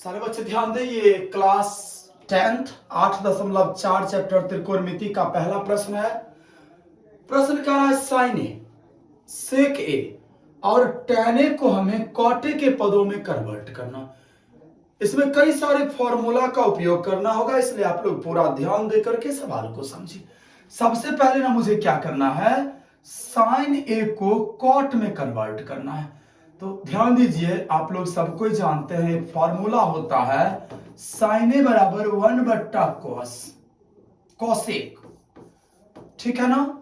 सारे बच्चे ध्यान दें, ये क्लास 10th 8.4 चैप्टर त्रिकोणमिति का पहला प्रश्न है। प्रश्न क्या है, साइन ए, सेक ए और टैन ए को हमें कॉट ए के पदों में कन्वर्ट करना। इसमें कई सारे फॉर्मूला का उपयोग करना होगा, इसलिए आप लोग पूरा ध्यान दे करके सवाल को समझिए। सबसे पहले ना मुझे क्या करना है, साइन ए को कॉट में कन्वर्ट करना है। तो ध्यान दीजिए, आप लोग सबको जानते हैं फॉर्मूला होता है साइन ए बराबर 1/cos कॉसेक, ठीक है ना।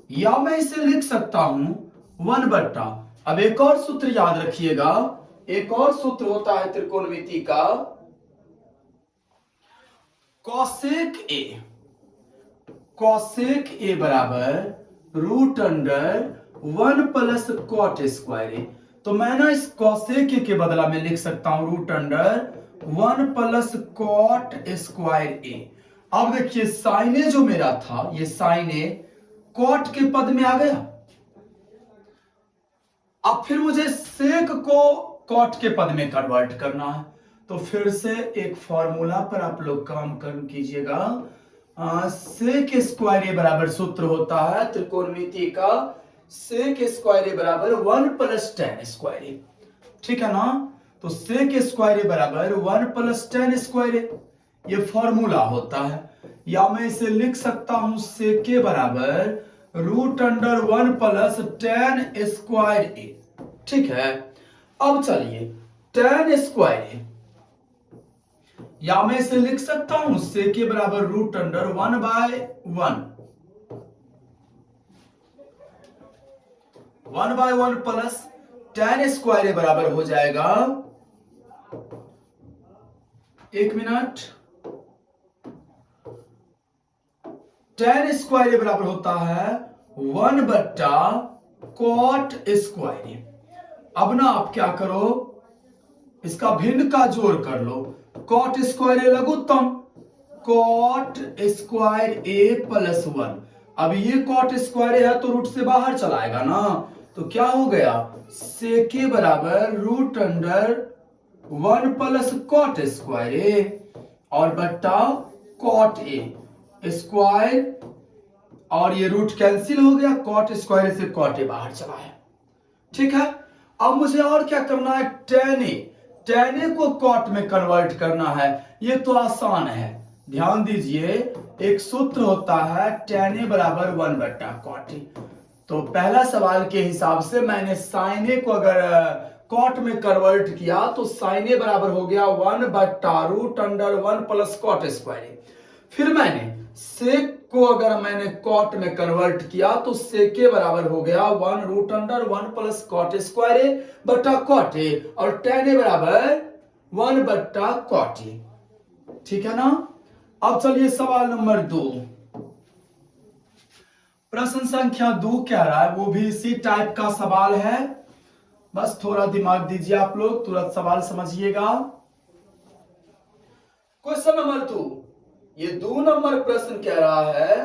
या मैं इसे लिख सकता हूं 1/। अब एक और सूत्र याद रखिएगा, एक और सूत्र होता है त्रिकोणमिति का, कॉसेक ए। कॉसेक ए बराबर √1 प्लस कॉट स्क्वायर ए। तो मैं ना इस कॉसेक ए के बदला में लिख सकता हूं √1 प्लस कॉट स्क्वायर ए। अब देखिए साइन ए जो मेरा था, ये साइन ए कॉट के पद में आ गया। अब फिर मुझे सेक को कॉट के पद में कन्वर्ट करना है। तो फिर से एक फॉर्मूला पर आप लोग काम कीजिएगा। सेक स्क्वायर ए बराबर सूत्र होता है त्रिकोणमिति का, सेक स्क्वायर ए बराबर 1 प्लस टैन स्क्वायर ए, ठीक है ना। तो सेक स्क्वायर ए बराबर 1 प्लस टैन स्क्वायर ए, ये फॉर्मूला होता है। या मैं इसे लिख सकता हूं सेक ए बराबर √1 प्लस टैन स्क्वायर ए, ठीक है। अब चलिए टैन स्क्वायर ए, या मैं इसे लिख सकता हूं सेक ए बराबर √1/1 प्लस टैन स्क्वायर ए बराबर हो जाएगा, एक मिनट, टैन स्क्वायर ए बराबर होता है 1/कॉट स्क्वायर ए। अब ना आप क्या करो, इसका भिन्न का जोड़ कर लो, कॉट स्क्वायर ए लघुत्तम, कॉट स्क्वायर ए प्लस 1। अब ये कॉट स्क्वायर ए है तो रूट से बाहर चलाएगा ना, तो क्या हो गया, सेक ए बराबर √1 प्लस कॉट स्क्वायर ए और बट्टा कॉट ए स्क्वायर, और ये रूट कैंसिल हो गया, कॉट स्क्वायर से कॉट ए बाहर चला है, ठीक है। अब मुझे और क्या करना है, टैन ए को कॉट में कन्वर्ट करना है। ये तो आसान है, ध्यान दीजिए, एक सूत्र होता है टैन ए बराबर 1/cot ए। तो पहला सवाल के हिसाब से मैंने साइन ए को अगर कॉट में कन्वर्ट किया तो साइन ए बराबर हो गया 1/√1 प्लस कॉट स्क्वायर ए। फिर मैंने सेक को अगर मैंने कॉट में कन्वर्ट किया तो सेक ए बराबर हो गया 1√1 प्लस कॉट स्क्वायर ए बटा कॉट ए, और टैन ए बराबर 1/cot ए, ठीक है ना। अब चलिए सवाल नंबर 2, प्रश्न संख्या 2 कह रहा है, वो भी इसी टाइप का सवाल है, बस थोड़ा दिमाग दीजिए आप लोग, तुरंत सवाल समझिएगा। क्वेश्चन नंबर 2, ये 2 नंबर प्रश्न कह रहा है,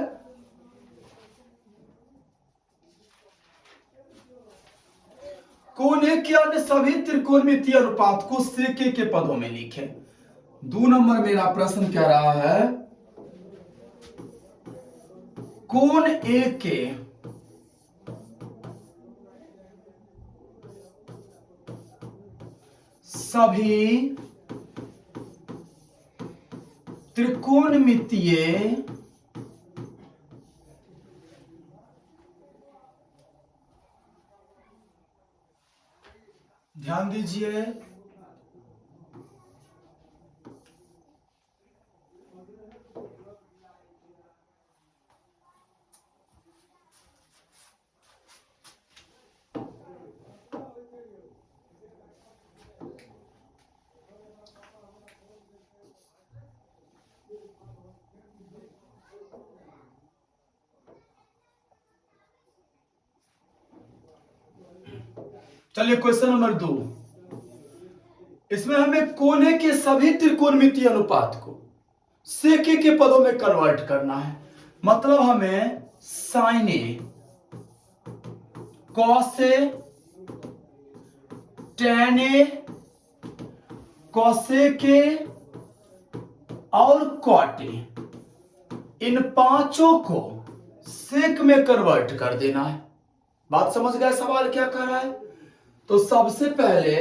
कोण ए के अन्य सभी त्रिकोणमितीय अनुपात को सेक ए के पदों में लिखें। 2 नंबर मेरा प्रश्न कह रहा है, कोण ए के सभी त्रिकोणमितीय ध्यान दीजिए, चलिए क्वेश्चन नंबर 2, इसमें हमें कोने के सभी त्रिकोणमितीय अनुपात को सेक ए के पदों में कन्वर्ट करना है। मतलब हमें sine A, cos A, tan A, cosec A और कॉट ए, इन पांचों को सेक में कन्वर्ट कर देना है। बात समझ गए सवाल क्या कर रहा है? तो सबसे पहले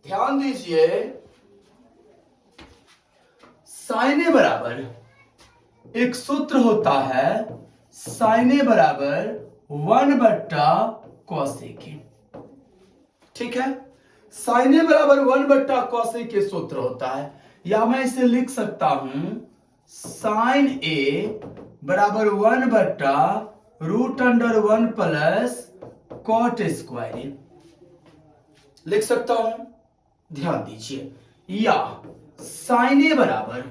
ध्यान दीजिए, साइन ए बराबर, एक सूत्र होता है साइन ए बराबर 1/cos ए, ठीक है। साइन ए बराबर 1/cos ए के सूत्र होता है, या मैं इसे लिख सकता हूं साइन ए बराबर 1/√1 प्लस कॉट स्क्वायर ए, लिख सकता हूं। ध्यान दीजिए, या साइन ए बराबर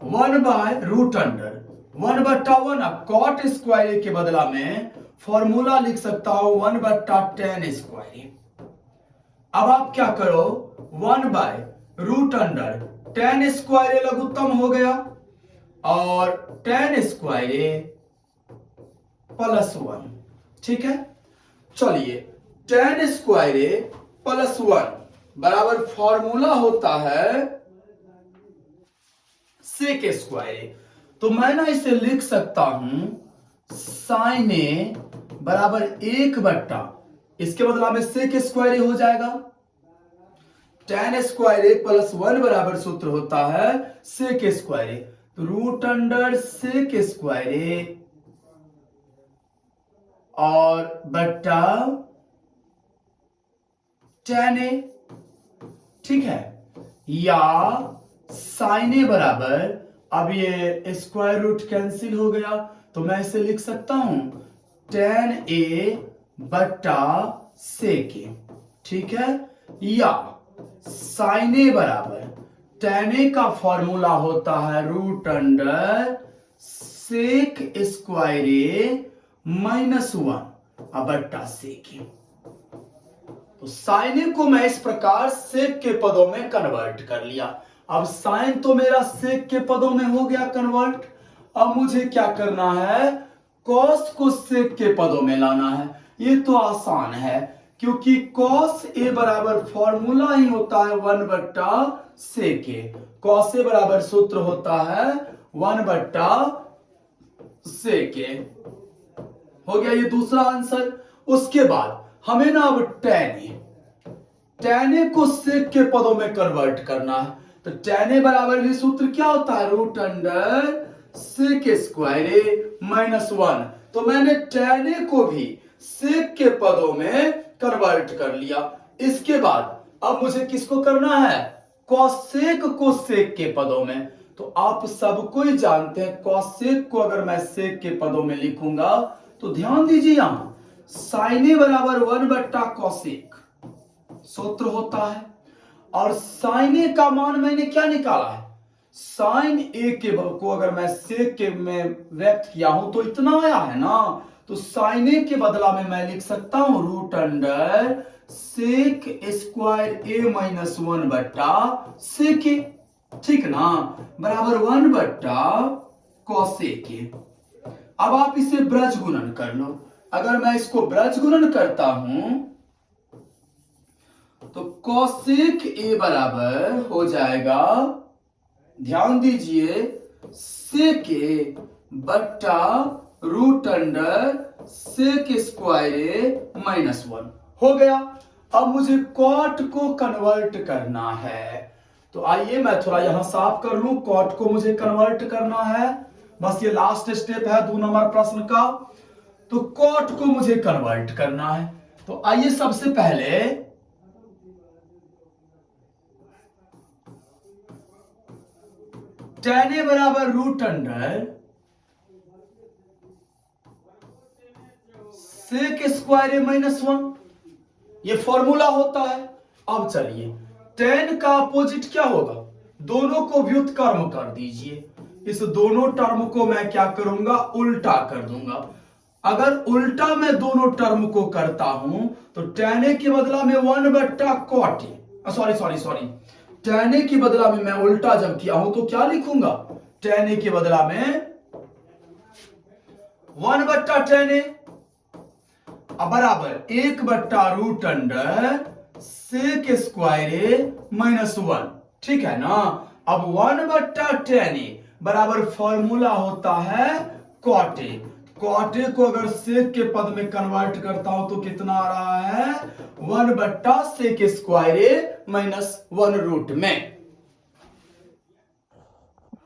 1/√1 कॉट स्क्वायर ए के बदला में फॉर्मूला लिख सकता हूं 1/tan स्क्वायर ए। अब आप क्या करो, 1/√tan स्क्वायर ए लघुत्तम हो गया और tan स्क्वायर ए +1, ठीक है। चलिए, tan स्क्वायर ए +1 बराबर फॉर्मूला होता है सेक स्क्वायर ए। तो मैं ना इसे लिख सकता हूं साइन ए बराबर 1/, इसके बदला में सेक स्क्वायर ए हो जाएगा। tan स्क्वायर ए +1 बराबर सूत्र होता है सेक स्क्वायर ए, तो √सेक स्क्वायर ए और बट्टा tan ए, ठीक है। या साइन ए बराबर, अब ये स्क्वायर रूट कैंसिल हो गया, तो मैं इसे लिख सकता हूं tan ए बट्टा सेक ए, ठीक है। या साइन ए बराबर tan ए का फॉर्मूला होता है √सेक स्क्वायर ए -1 बट्टा सेक ए। तो साइन ए को मैं इस प्रकार सेक के पदों में कन्वर्ट कर लिया। अब साइन तो मेरा सेक के पदों में हो गया कन्वर्ट। अब मुझे क्या करना है, कॉस को सेक के पदों में लाना है। ये तो आसान है, क्योंकि कॉस ए बराबर फॉर्मूला ही होता है 1/सेक ए। कॉस ए बराबर सूत्र होता है 1/सेक ए। हो गया ये दूसरा आंसर। उसके बाद हमें ना अब tan ए को सेक के पदों में कन्वर्ट करना है। तो tan ए बराबर भी सूत्र क्या होता है, √सेक स्क्वायर ए -1। तो मैंने tan ए को भी सेक के पदों में कन्वर्ट कर लिया। इसके बाद अब मुझे किसको करना है, कॉसेक को सेक के पदों में। तो आप सबको ही जानते हैं कॉसेक को अगर मैं सेक के पदों में लिखूंगा तो ध्यान दीजिए, यहां साइन ए बराबर 1/cosec सूत्र होता है, और साइन ए का मान मैंने क्या निकाला है, साइन ए के को अगर मैं सेक के में व्यक्त किया हूं तो इतना आया है ना। तो साइन ए के बदला में मैं लिख सकता हूं √सेक स्क्वायर ए -1/सेक ए, ठीक ना, बराबर 1/cosec ए। अब आप इसे ब्रज गुणन कर लो। अगर मैं इसको ब्रज गुणन करता हूं तो cosec ए बराबर हो जाएगा, ध्यान दीजिए, सेक ए बट्टा √सेक स्क्वायर ए -1 हो गया। अब मुझे कॉट को कन्वर्ट करना है। तो आइए मैं थोड़ा यहां साफ कर लूं। कॉट को मुझे कन्वर्ट करना है, बस ये लास्ट स्टेप है 2 नंबर प्रश्न का। तो कॉट को मुझे कन्वर्ट करना है। तो आइए सबसे पहले tan ए बराबर √सेक स्क्वायर ए -1, ये फॉर्मूला होता है। अब चलिए, tan का अपोजिट क्या होगा, दोनों को व्युत्क्रम कर दीजिए। इस दोनों टर्म को मैं क्या करूंगा, उल्टा कर दूंगा। अगर उल्टा मैं दोनों टर्म को करता हूं तो tan ए के बदला में 1/cot ए, सॉरी tan ए के बदला में मैं उल्टा जब किया हूं तो क्या लिखूंगा, tan ए के बदला में 1/tan ए बराबर 1/√सेक सेक स्क्वायर ए -1, ठीक है ना। अब 1/10a बराबर फॉर्मूला होता है कॉट ए। कॉट ए को अगर सेक के पद में कन्वर्ट करता हूं तो कितना आ रहा है, 1/sec² ए -1 रूट में।